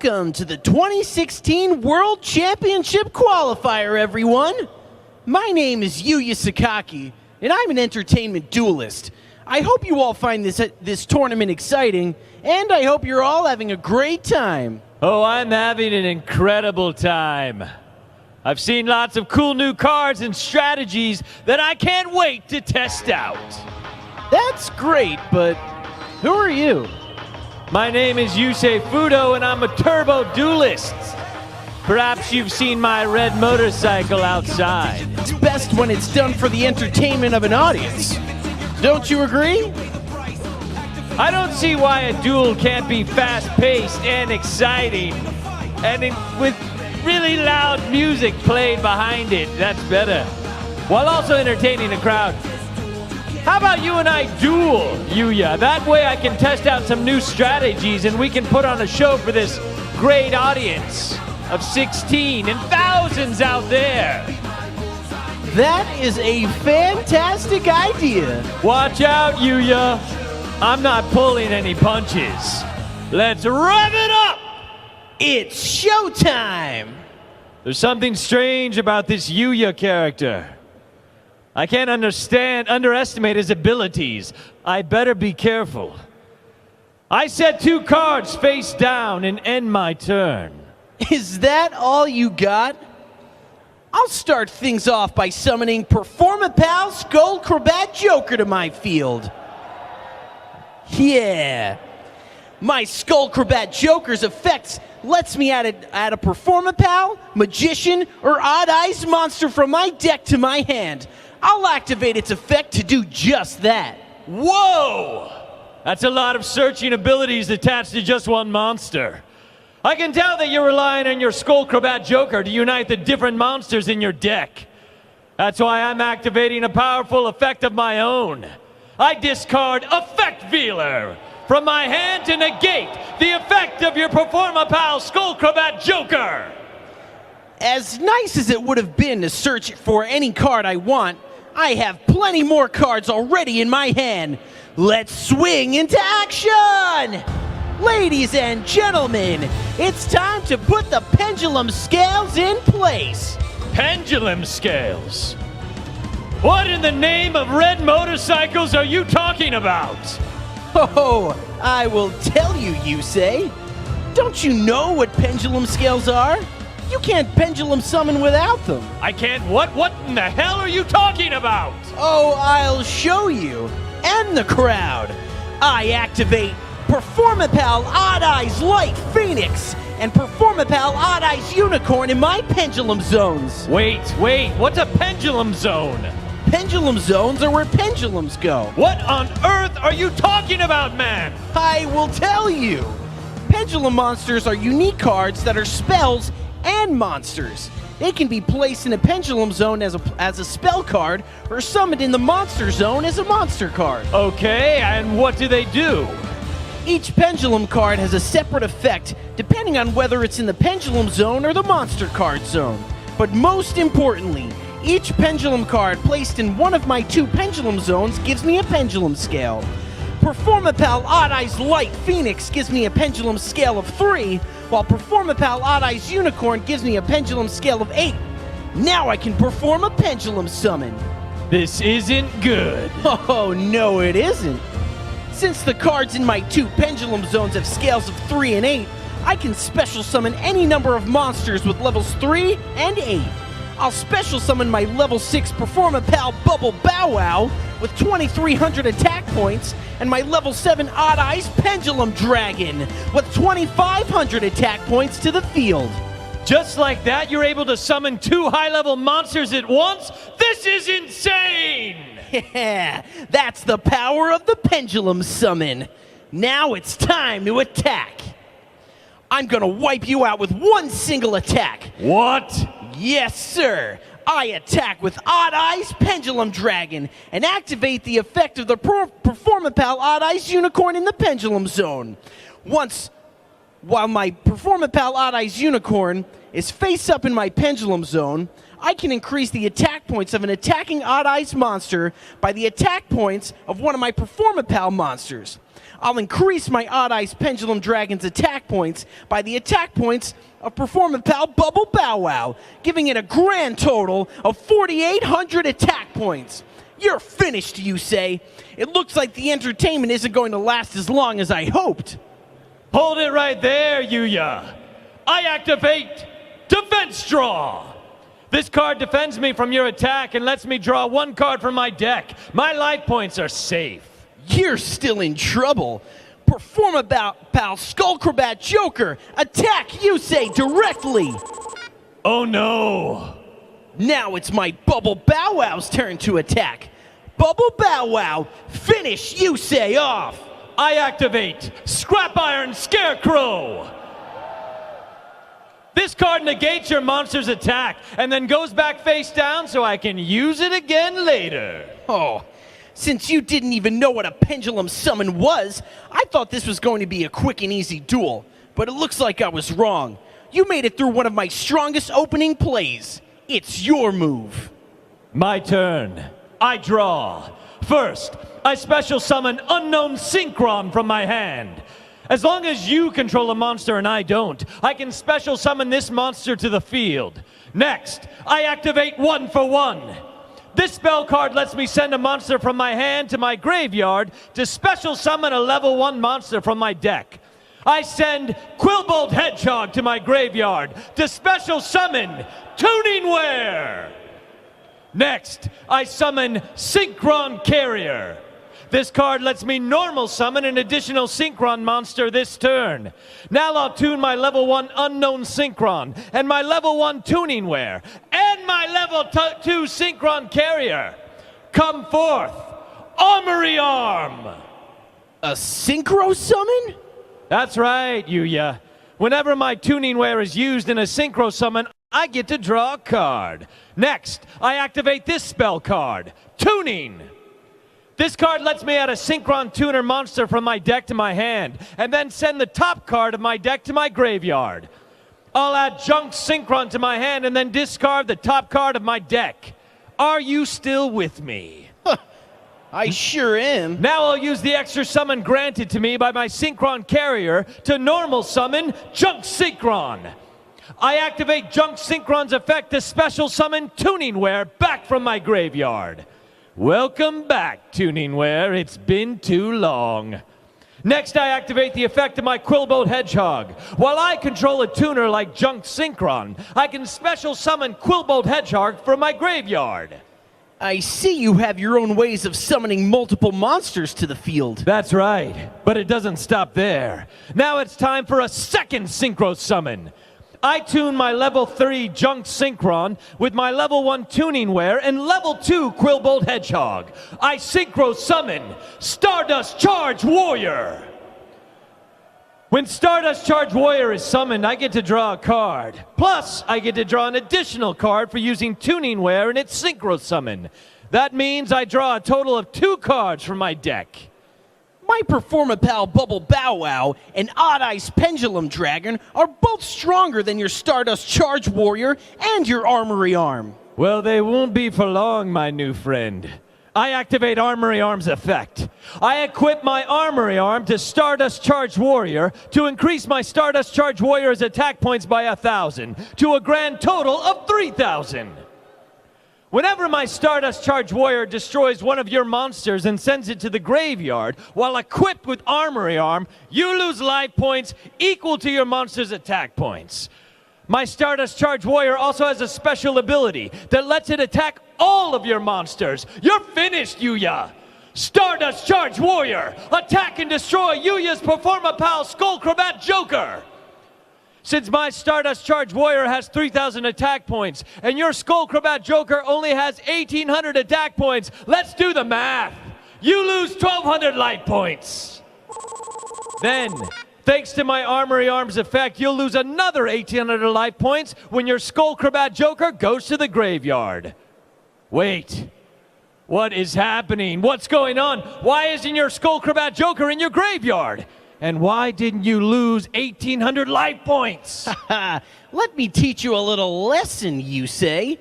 Welcome to the 2016 World Championship Qualifier, everyone! My name is YUYA SAKAKI, and I'm an entertainment duelist. I hope you all find this tournament exciting, and I hope you're all having a great time. Oh, I'm having an incredible time. I've seen lots of cool new cards and strategies that I can't wait to test out. That's great, but who are you? My name is YUSEI FUDO, and I'm a turbo duelist. Perhaps you've seen my red motorcycle outside. It's best when it's done for the entertainment of an audience. Don't you agree? I don't see why a duel can't be fast-paced and exciting, and with really loud music played behind it. That's better, while also entertaining the crowd. How about you and I duel, YUYA? That way I can test out some new strategies and we can put on a show for this great audience of 16 and thousands out there. That is a fantastic idea. Watch out, YUYA. I'm not pulling any punches. Let's rev it up! It's showtime! There's something strange about this YUYA character. I can't underestimate his abilities. I better be careful. I set 2 cards face down and end my turn. Is that all you got? I'll start things off by summoning Performapal Skullcrabat Joker to my field. Yeah. My Skullcrabat Joker's effects lets me add a Performapal, Magician, or Odd Eyes monster from my deck to my hand. I'll activate its effect to do just that. Whoa! That's a lot of searching abilities attached to just one monster. I can tell that you're relying on your Skullcrabat Joker to unite the different monsters in your deck. That's why I'm activating a powerful effect of my own. I discard Effect Vealer from my hand to negate the effect of your Performapal Skullcrabat Joker. As nice as it would have been to search for any card I want, I have plenty more cards already in my hand. Let's swing into action! Ladies and gentlemen, it's time to put the pendulum scales in place. Pendulum scales? What in the name of red motorcycles are you talking about? Oh, I will tell you, YUSEI. Don't you know what pendulum scales are? You can't pendulum summon without them. I can't what? What in the hell are you talking about? Oh, I'll show you. And the crowd. I activate Performapal Odd Eyes Light Phoenix and Performapal Odd Eyes Unicorn in my pendulum zones. Wait, what's a pendulum zone? Pendulum zones are where pendulums go. What on earth are you talking about, man? I will tell you. Pendulum monsters are unique cards that are spells and monsters. They can be placed in a pendulum zone as a spell card or summoned in the monster zone as a monster card. Okay, and what do they do? Each pendulum card has a separate effect depending on whether it's in the pendulum zone or the monster card zone. But most importantly, each pendulum card placed in one of my 2 pendulum zones gives me a pendulum scale. Performapal Odd Eyes Light Phoenix gives me a pendulum scale of 3, while Performapal Odd Eyes Unicorn gives me a pendulum scale of 8. Now I can perform a pendulum summon. This isn't good. Oh, no it isn't. Since the cards in my 2 pendulum zones have scales of 3 and 8, I can special summon any number of monsters with levels 3 and 8. I'll special summon my level 6 Performapal Bubble Bow Wow with 2,300 attack points and my level 7 Odd Eyes Pendulum Dragon with 2,500 attack points to the field. Just like that, you're able to summon 2 high-level monsters at once? This is insane! Yeah, that's the power of the pendulum summon. Now it's time to attack. I'm gonna wipe you out with one single attack. What? Yes, sir. I attack with Odd Eyes Pendulum Dragon and activate the effect of the Performapal Odd Eyes Unicorn in the pendulum zone. While my Performapal Odd Eyes Unicorn is face up in my pendulum zone, I can increase the attack points of an attacking Odd Ice monster by the attack points of one of my Performapal monsters. I'll increase my Odd Ice Pendulum Dragon's attack points by the attack points of Performapal Bubble Bow Wow, giving it a grand total of 4,800 attack points. You're finished, YUSEI. It looks like the entertainment isn't going to last as long as I hoped. Hold it right there, YUYA. I activate Defense Draw. This card defends me from your attack and lets me draw one card from my deck. My life points are safe. You're still in trouble. Performapal Skullcrabat Joker, attack YUSEI directly. Oh no. Now it's my Bubble Bow Wow's turn to attack. Bubble Bow Wow, finish YUSEI off. I activate Scrap Iron Scarecrow. This card negates your monster's attack and then goes back face down so I can use it again later. Oh, since you didn't even know what a pendulum summon was, I thought this was going to be a quick and easy duel. But it looks like I was wrong. You made it through one of my strongest opening plays. It's your move. My turn. I draw. First, I special summon Unknown Synchron from my hand. As long as you control a monster and I don't, I can special summon this monster to the field. Next, I activate 1-for-1. This spell card lets me send a monster from my hand to my graveyard to special summon a level 1 monster from my deck. I send Quillbolt Hedgehog to my graveyard to special summon Tuningware. Next, I summon Synchron Carrier. This card lets me normal summon an additional Synchron monster this turn. Now I'll tune my level 1 Unknown Synchron, and my level 1 Tuningware, and my level 2 Synchron Carrier. Come forth, Armory Arm! A Synchro summon? That's right, YUYA. Whenever my Tuningware is used in a Synchro summon, I get to draw a card. Next, I activate this spell card, Tuning. This card lets me add a Synchron Tuner monster from my deck to my hand, and then send the top card of my deck to my graveyard. I'll add Junk Synchron to my hand and then discard the top card of my deck. Are you still with me? I sure am. Now I'll use the extra summon granted to me by my Synchron Carrier to normal summon Junk Synchron. I activate Junk Synchron's effect to special summon Tuningware back from my graveyard. Welcome back, Tuningware. It's been too long. Next, I activate the effect of my Quillbolt Hedgehog. While I control a tuner like Junk Synchron, I can special summon Quillbolt Hedgehog from my graveyard. I see you have your own ways of summoning multiple monsters to the field. That's right, but it doesn't stop there. Now it's time for a second Synchro summon. I tune my level 3 Junk Synchron with my level 1 Tuningware and level 2 Quillbolt Hedgehog. I Synchro summon Stardust Charge Warrior. When Stardust Charge Warrior is summoned, I get to draw a card. Plus, I get to draw an additional card for using Tuningware in its Synchro summon. That means I draw a total of 2 cards from my deck. My Performapal Bubble Bow Wow and Odd Ice Pendulum Dragon are both stronger than your Stardust Charge Warrior and your Armory Arm. Well, they won't be for long, my new friend. I activate Armory Arm's effect. I equip my Armory Arm to Stardust Charge Warrior to increase my Stardust Charge Warrior's attack points by 1,000 to a grand total of 3,000. Whenever my Stardust Charge Warrior destroys one of your monsters and sends it to the graveyard while equipped with Armory Arm, you lose life points equal to your monster's attack points. My Stardust Charge Warrior also has a special ability that lets it attack all of your monsters. You're finished, YUYA! Stardust Charge Warrior, attack and destroy YUYA's Performapal Skullcrabat Joker! Since my Stardust Charge Warrior has 3,000 attack points, and your Skullcrabat Joker only has 1,800 attack points, let's do the math. You lose 1,200 life points. Then, thanks to my Armory Arm's effect, you'll lose another 1,800 life points when your Skullcrabat Joker goes to the graveyard. Wait, what is happening? What's going on? Why isn't your Skullcrabat Joker in your graveyard? And why didn't you lose 1,800 life points? Let me teach you a little lesson, YUSEI.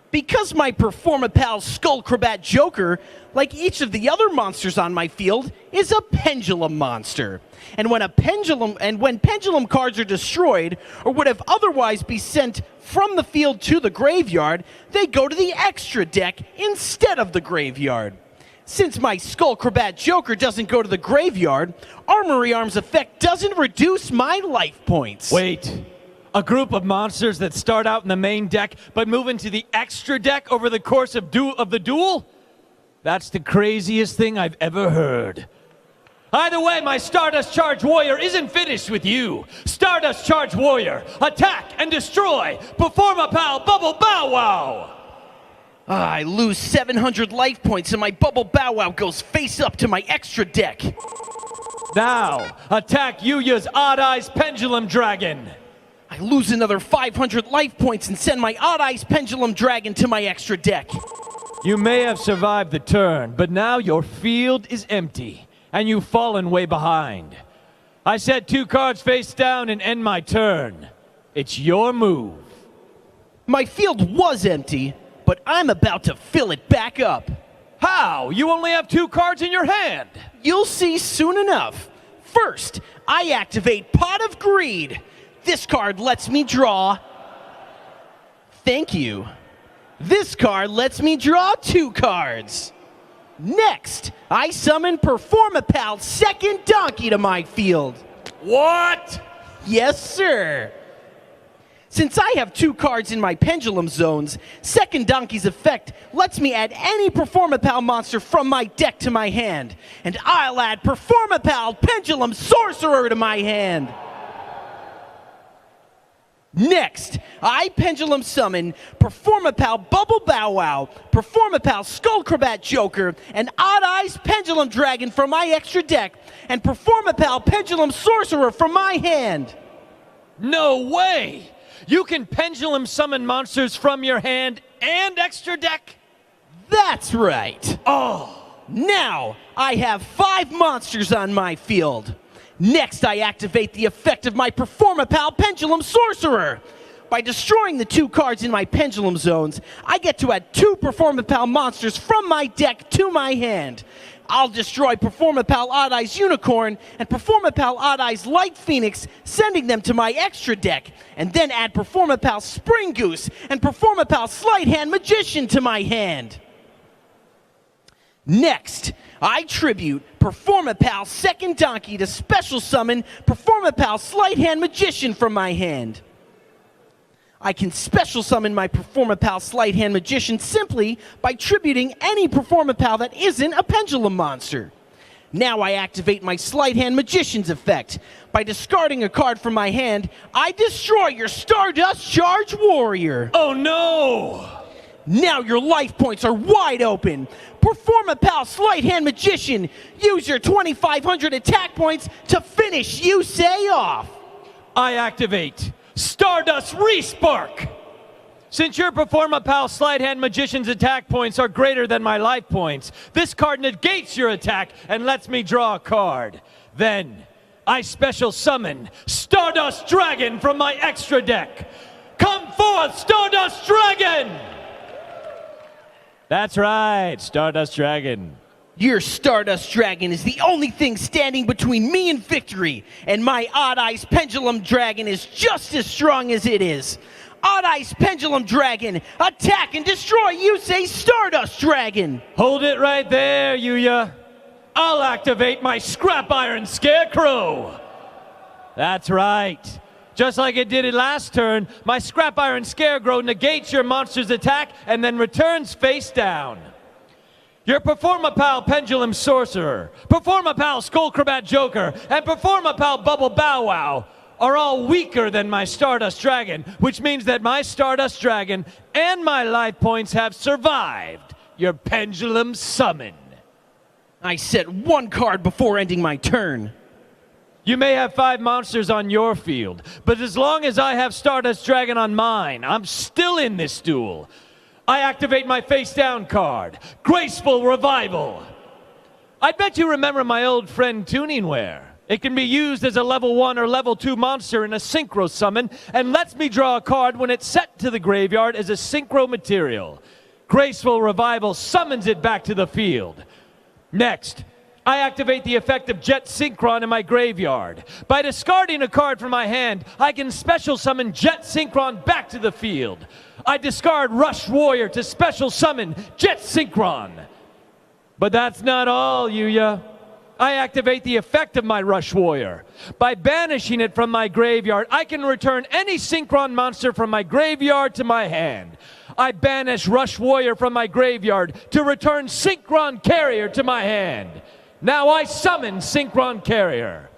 Because my Performapal Skullcrabat Joker, like each of the other monsters on my field, is a pendulum monster. And when pendulum cards are destroyed, or would have otherwise be sent from the field to the graveyard, they go to the extra deck instead of the graveyard. Since my Skullcrabat Joker doesn't go to the graveyard, Armory Arm's effect doesn't reduce my life points. Wait. A group of monsters that start out in the main deck but move into the extra deck over the course of the duel? That's the craziest thing I've ever heard. Either way, my Stardust Charge Warrior isn't finished with you. Stardust Charge Warrior, attack and destroy. Performapal Bubble Bow Wow. I lose 700 life points and my Bubble Bow Wow goes face up to my extra deck. Now, attack Yuya's Odd Eyes Pendulum Dragon. I lose another 500 life points and send my Odd Eyes Pendulum Dragon to my extra deck. You may have survived the turn, but now your field is empty, and you've fallen way behind. I said 2 cards face down and end my turn. It's your move. My field was empty, but I'm about to fill it back up. How? You only have 2 cards in your hand. You'll see soon enough. First, I activate Pot of Greed. This card lets me draw. Thank you. This card lets me draw 2 cards. Next, I summon Performapal's second donkey to my field. What? Yes, sir. Since I have 2 cards in my pendulum zones, second donkey's effect lets me add any Performapal monster from my deck to my hand. And I'll add Performapal Pendulum Sorcerer to my hand. Next, I pendulum summon Performapal Bubble Bow Wow, Performapal Skullcrabat Joker, and Odd Eyes Pendulum Dragon from my extra deck, and Performapal Pendulum Sorcerer from my hand. No way! You can pendulum summon monsters from your hand and extra deck? That's right. Oh! Now, I have 5 monsters on my field. Next, I activate the effect of my Performapal Pendulum Sorcerer. By destroying the 2 cards in my pendulum zones, I get to add 2 Performapal monsters from my deck to my hand. I'll destroy Performapal Odd Eyes Unicorn and Performapal Odd Eyes Light Phoenix, sending them to my extra deck, and then add Performapal Spring Goose and Performapal Sleight Hand Magician to my hand. Next, I tribute Performapal Second Donkey to special summon Performapal Sleight Hand Magician from my hand. I can special summon my Performapal Sleight Hand Magician simply by tributing any Performapal that isn't a pendulum monster. Now I activate my Sleight Hand Magician's effect. By discarding a card from my hand, I destroy your Stardust Charge Warrior. Oh no! Now your life points are wide open. Performapal Sleight Hand Magician, use your 2,500 attack points to finish YUSEI off. I activate Stardust Respark. Since your Performapal Sleight Hand Magician's attack points are greater than my life points, this card negates your attack and lets me draw a card. Then, I special summon Stardust Dragon from my extra deck. Come forth, Stardust Dragon! That's right, Stardust Dragon. Your Stardust Dragon is the only thing standing between me and victory, and my Odd Eyes Pendulum Dragon is just as strong as it is. Odd Eyes Pendulum Dragon, attack and destroy YUSEI Stardust Dragon! Hold it right there, Yuya. I'll activate my Scrap Iron Scarecrow. That's right. Just like it did it last turn, my Scrap Iron Scarecrow negates your monster's attack and then returns face down. Your Performapal Pendulum Sorcerer, Performapal Skullcrabat Joker, and Performapal Bubble Bow Wow are all weaker than my Stardust Dragon, which means that my Stardust Dragon and my life points have survived your Pendulum Summon. I set 1 card before ending my turn. You may have 5 monsters on your field, but as long as I have Stardust Dragon on mine, I'm still in this duel. I activate my face down card, Graceful Revival. I bet you remember my old friend Tuningware. It can be used as a level 1 or level 2 monster in a synchro summon, and lets me draw a card when it's set to the graveyard as a synchro material. Graceful Revival summons it back to the field. Next, I activate the effect of Jet Synchron in my graveyard. By discarding a card from my hand, I can special summon Jet Synchron back to the field. I discard Rush Warrior to special summon Jet Synchron. But that's not all, Yuya. I activate the effect of my Rush Warrior. By banishing it from my graveyard, I can return any Synchron monster from my graveyard to my hand. I banish Rush Warrior from my graveyard to return Synchron Carrier to my hand. Now I summon Synchron Carrier.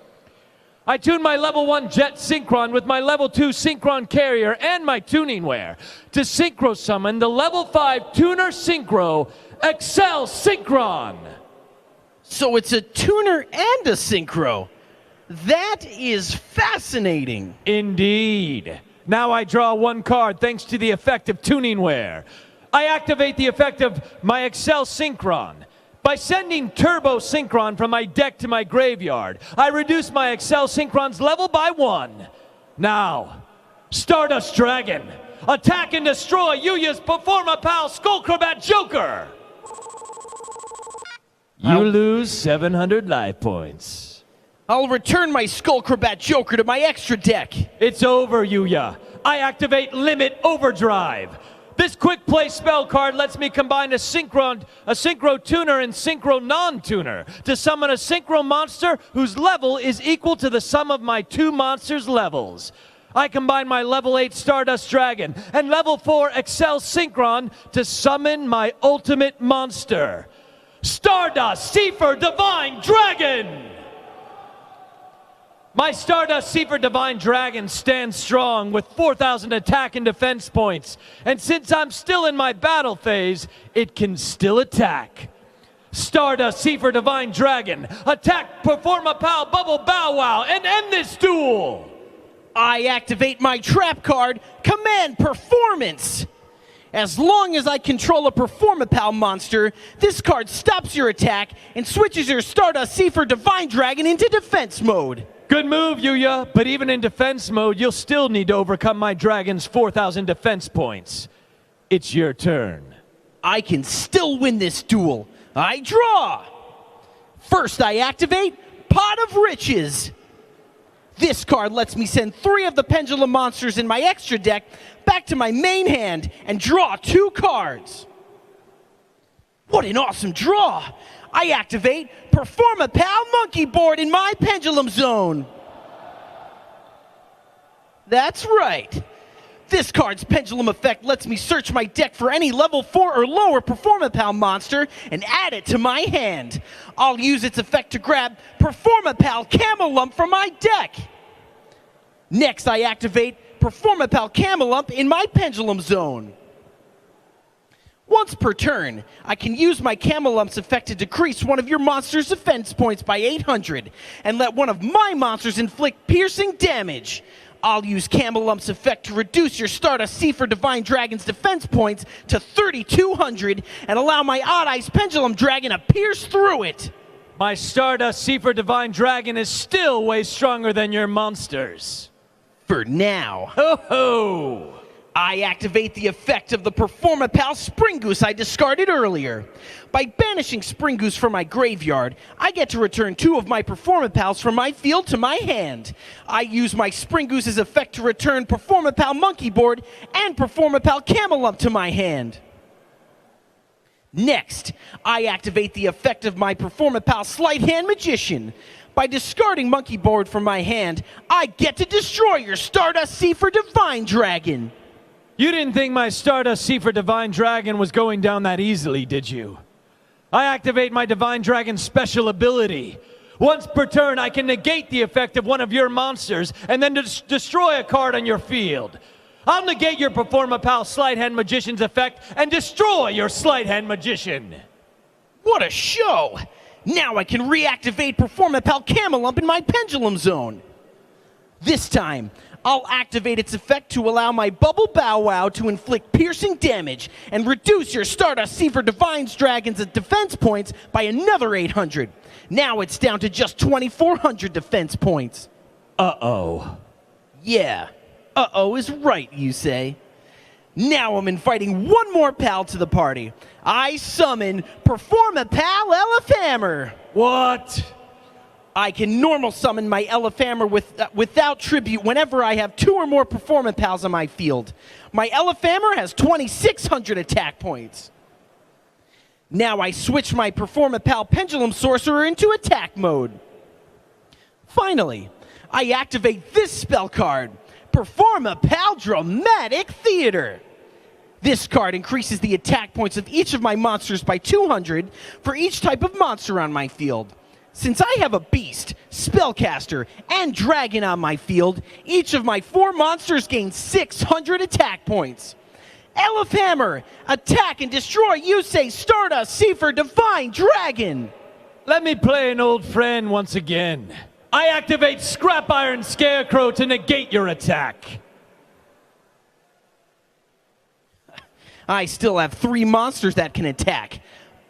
I tune my level 1 Jet Synchron with my level 2 Synchron Carrier and my tuning ware to synchro summon the level 5 Tuner Synchro Excel Synchron. So it's a tuner and a synchro. That is fascinating. Indeed. Now I draw 1 card thanks to the effect of tuning ware. I activate the effect of my Excel Synchron. By sending Turbo Synchron from my deck to my graveyard, I reduce my Excel Synchron's level by 1. Now, Stardust Dragon, attack and destroy Yuya's Performa Pal Skullcrobat Joker! You lose 700 life points. I'll return my Skullcrobat Joker to my extra deck. It's over, Yuya. I activate Limit Overdrive. This quick play spell card lets me combine a synchro tuner and synchro non-tuner to summon a synchro monster whose level is equal to the sum of my 2 monsters' levels. I combine my level 8 Stardust Dragon and level 4 Excel Synchron to summon my ultimate monster, Stardust Seifer Divine Dragon! My Stardust Seifer Divine Dragon stands strong with 4,000 attack and defense points. And since I'm still in my battle phase, it can still attack. Stardust Seifer Divine Dragon, attack Performa Pal Bubble Bow Wow and end this duel! I activate my trap card, Command Performance. As long as I control a Performa Pal monster, this card stops your attack and switches your Stardust Seifer Divine Dragon into defense mode. Good move, Yuya, but even in defense mode, you'll still need to overcome my dragon's 4,000 defense points. It's your turn. I can still win this duel. I draw. First, I activate Pot of Riches. This card lets me send 3 of the Pendulum monsters in my extra deck back to my main hand and draw 2 cards. What an awesome draw! I activate Performa Pal Monkey Board in my Pendulum Zone. That's right. This card's Pendulum effect lets me search my deck for any level 4 or lower Performa Pal monster and add it to my hand. I'll use its effect to grab Performa Pal Camelump from my deck. Next, I activate Performa Pal Camelump in my Pendulum Zone. Once per turn, I can use my Camelump's effect to decrease one of your monster's defense points by 800 and let one of my monsters inflict piercing damage. I'll use Camelump's effect to reduce your Stardust Seifer Divine Dragon's defense points to 3,200 and allow my Odd Eyes Pendulum Dragon to pierce through it. My Stardust Seifer Divine Dragon is still way stronger than your monsters. For now. Ho ho! I activate the effect of the Performa Pal Spring Goose I discarded earlier. By banishing Spring Goose from my graveyard, I get to return 2 of my Performa Pals from my field to my hand. I use my Spring Goose's effect to return Performa Pal Monkey Board and Performa Pal Camelump to my hand. Next, I activate the effect of my Performa Pal Sleight Hand Magician. By discarding Monkey Board from my hand, I get to destroy your Stardust Seifer Divine Dragon. You didn't think my Stardust Seifer Divine Dragon was going down that easily, did you? I activate my Divine Dragon's special ability. Once per turn, I can negate the effect of one of your monsters and then destroy a card on your field. I'll negate your Performa Pal Sleight Hand Magician's effect and destroy your Sleight Hand Magician. What a show! Now I can reactivate Performa Pal Camelump in my Pendulum Zone. This time, I'll activate its effect to allow my Bubble Bow Wow to inflict piercing damage and reduce your Stardust Seaver Divine's Dragon's defense points by another 800. Now it's down to just 2,400 defense points. Uh-oh. Yeah, uh-oh is right, YUSEI. Now I'm inviting one more pal to the party. I summon Performapal Elefhammer. What? I can normal summon my Elefhammer without tribute whenever I have 2 or more Performapals on my field. My Elefhammer has 2,600 attack points. Now I switch my Performapal Pendulum Sorcerer into attack mode. Finally, I activate this spell card, Performapal Dramatic Theater. This card increases the attack points of each of my monsters by 200 for each type of monster on my field. Since I have a Beast, Spellcaster, and Dragon on my field, each of my 4 monsters gains 600 attack points. Elefhammer, attack and destroy YUSEI Stardust Seaver Divine Dragon! Let me play an old friend once again. I activate Scrap Iron Scarecrow to negate your attack. I still have 3 monsters that can attack.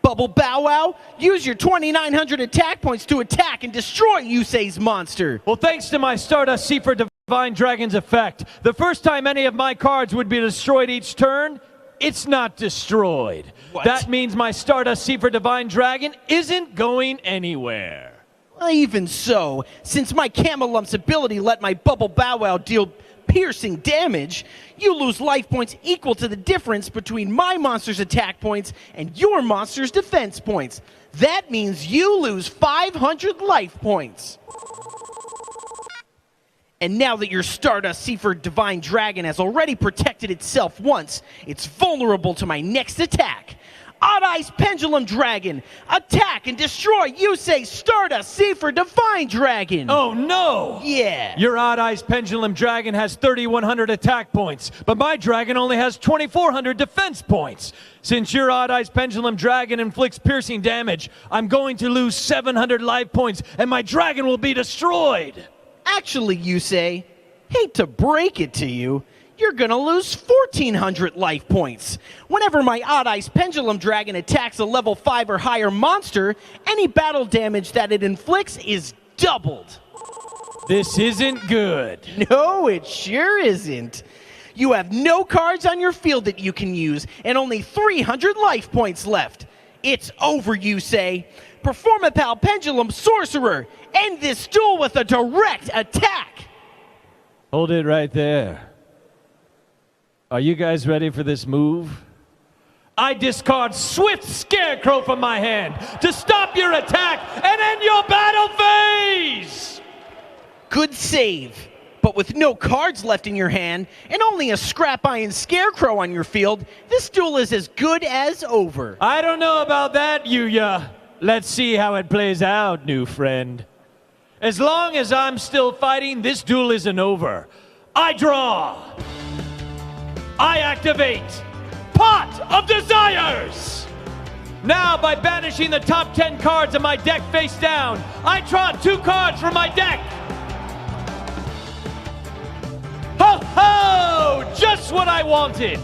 Bubble Bow Wow, use your 2,900 attack points to attack and destroy YUSEI's monster. Well, thanks to my Stardust Seaver Divine Dragon's effect, the first time any of my cards would be destroyed each turn, it's not destroyed. What? That means my Stardust Seaver Divine Dragon isn't going anywhere. Even so, since my Camelump's ability let my Bubble Bow Wow deal piercing damage, you lose life points equal to the difference between my monster's attack points and your monster's defense points. That means you lose 500 life points. And now that your Stardust Seaver Divine Dragon has already protected itself once, it's vulnerable to my next attack. Odd Eyes Pendulum Dragon, attack and destroy YUSEI Stardust Seaver Divine Dragon! Oh no! Yeah! Your Odd Eyes Pendulum Dragon has 3,100 attack points, but my dragon only has 2,400 defense points. Since your Odd Eyes Pendulum Dragon inflicts piercing damage, I'm going to lose 700 life points and my dragon will be destroyed! Actually, YUSEI, hate to break it to you, you're gonna lose 1,400 life points. Whenever my Odd Eyes Pendulum Dragon attacks a level 5 or higher monster, any battle damage that it inflicts is doubled. This isn't good. No, it sure isn't. You have no cards on your field that you can use, and only 300 life points left. It's over, YUSEI. Performapal Pendulum Sorcerer, end this duel with a direct attack! Hold it right there. Are you guys ready for this move? I discard Swift Scarecrow from my hand to stop your attack and end your battle phase! Good save. But with no cards left in your hand and only a Scrap Iron Scarecrow on your field, this duel is as good as over. I don't know about that, YUYA. Let's see how it plays out, new friend. As long as I'm still fighting, this duel isn't over. I draw. I activate Pot of Desires! Now, by banishing the top 10 cards of my deck face down, I draw 2 cards from my deck! Ho ho! Just what I wanted!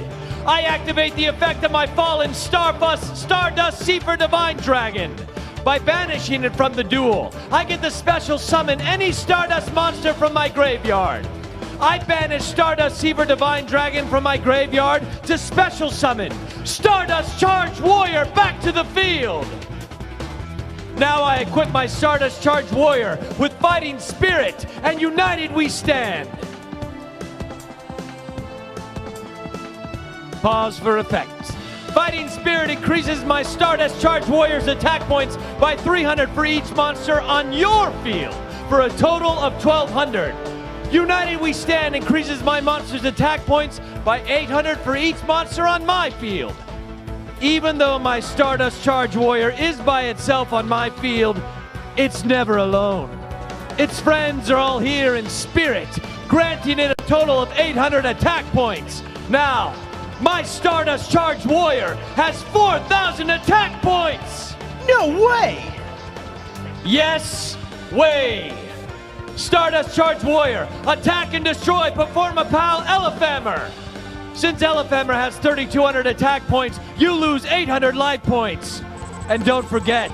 I activate the effect of my fallen Stardust Seaver Divine Dragon. By banishing it from the duel, I get the special summon any Stardust monster from my graveyard. I banish Stardust Seaver Divine Dragon from my graveyard to special summon Stardust Charged Warrior back to the field. Now I equip my Stardust Charged Warrior with Fighting Spirit, and united we stand. Pause for effects. Fighting Spirit increases my Stardust Charged Warrior's attack points by 300 for each monster on your field, for a total of 1,200. United We Stand increases my monster's attack points by 800 for each monster on my field. Even though my Stardust Charge Warrior is by itself on my field, it's never alone. Its friends are all here in spirit, granting it a total of 800 attack points. Now, my Stardust Charge Warrior has 4,000 attack points! No way! Yes, way! Stardust Charge Warrior, attack and destroy Performapal Elefhammer. Since Elefhammer has 3,200 attack points, you lose 800 life points. And don't forget,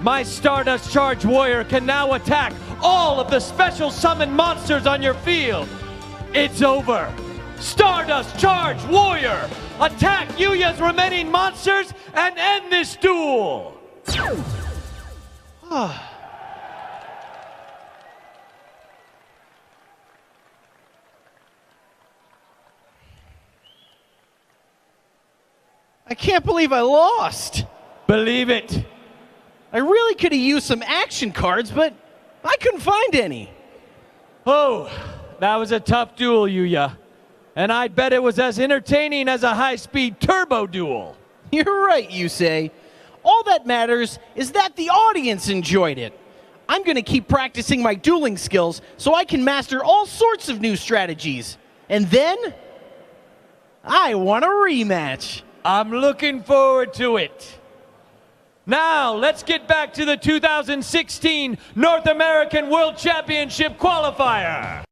my Stardust Charge Warrior can now attack all of the special summon monsters on your field. It's over. Stardust Charge Warrior, attack YUYA's remaining monsters and end this duel. I can't believe I lost. Believe it. I really could have used some action cards, but I couldn't find any. Oh, that was a tough duel, YUYA. And I bet it was as entertaining as a high-speed turbo duel. You're right, YUSEI. All that matters is that the audience enjoyed it. I'm going to keep practicing my dueling skills so I can master all sorts of new strategies. And then, I want a rematch. I'm looking forward to it. Now, let's get back to the 2016 North American World Championship qualifier.